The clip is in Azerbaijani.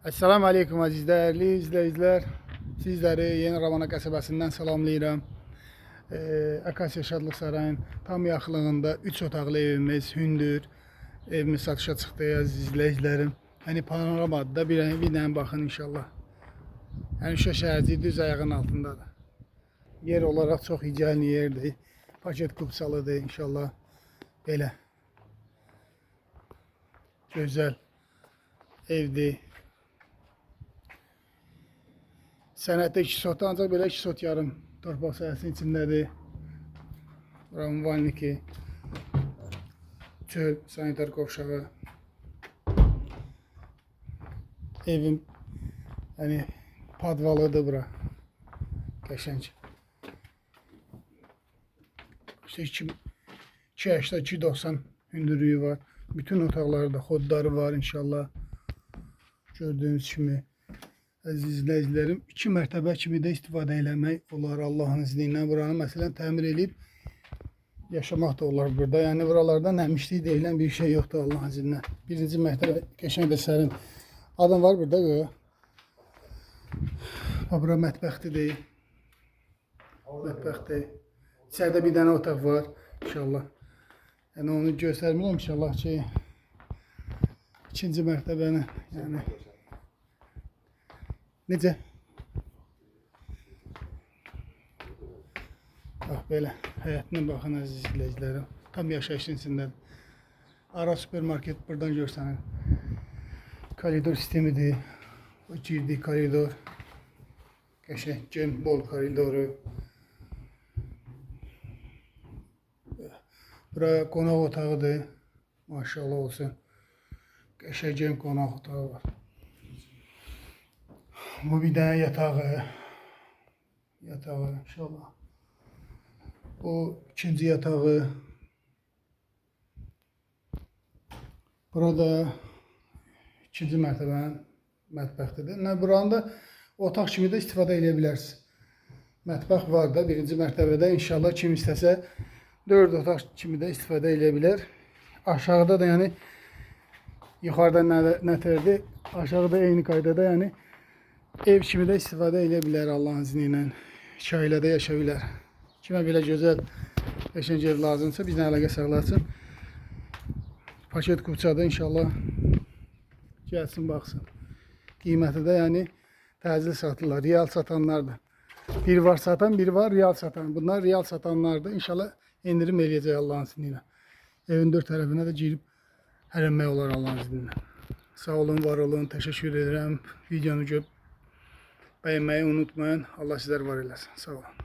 Esselamu Aleyküm aziz değerli izleyiciler. Sizleri Yeni Ravana qəsəbəsindən salamlayıram. Akasiya Şadlıq Sarayın tam yaxınlığında 3 otaqlı evimiz, hündür evimiz satışa çıxdı aziz izleyicilerim. Hani panoramada bir dənə baxın inşallah. Yəni Şuşa şəhərcik düz ayağın altındadır. Yer olarak çok ideal yerdir. Paket kupsalıdır inşallah. Belə gözəl evdir. Sənətdə 2 sot, ancaq belə 2 sot yarım torpaq sahəsinin içindədir. Buranın vanliki, çöl, sanitar qovşağı. Evim hani padvalıdır bura. Qəşəng. İşte 2.80, 2.90 hündürlüğü var. Bütün otaqlarda xodları var inşallah. Gördüğünüz kimi. Əziz izləyicilərim, 2 mərtəbə kimi də istifadə eləmək olar Allahın izni ilə. Buranı məsələn təmir edib yaşamaq da olar burada. Yəni buralarda nəmişlik deyilən bir şey yoxdur Allahın izni ilə. Birinci mərtəbə qəşəng də sərin. Adam var burada qoya. Bura mətbəxdir. Mətbəxdir. İçəridə bir dənə otaq var inşallah. Yəni onu göstərmirəm inşallah ki, ikinci mərtəbəni yəni necə? Bax belə həyətinə baxın əziz izləyicilərim. Tam yaşayışın içindədir. Ara supermarket buradan görsənir. Koridor sistemidir. O girdiyi koridor. Qəşəng gen bol koridoru. Bura qonaq otağıdır. Maşallah olsun. Qəşəng gen qonaq otağı var. Bu bir tane yatağı. Yatağı inşallah. Bu ikinci yatağı. Burada ikinci mərtəbənin mətbəxtidir. Buranın da otaq kimi də istifadə edə bilərsiniz. Mətbəx var da birinci mərtəbədə inşallah kim istəsə 4 otaq kimi də istifadə edə bilər. Aşağıda da yəni yuxarıda nətərdir? Aşağıda eyni qaydada yəni ev kimi də istifadə edə bilər Allahın izni ilə. 2 ailədə yaşa bilər. Kimə belə gözəl qəşəng ev lazımsa bizlə əlaqə saxlasın. Paket kupçada inşallah gəlsin baxsın. Qiyməti də yəni təcil satırlar. Real satanlardır. Bir var satan, bir var real satan. Bunlar real satanlardır. İnşallah endirim eləyəcək Allahın izni ilə. Evin 4 tərəfinə də girib hərənmək olar Allahın izni ilə. Sağ olun, var olun. Təşəkkür edirəm. Videonu görüb bəyənməyi unutmayın. Allah sizləri var eləsin. Sağ olun.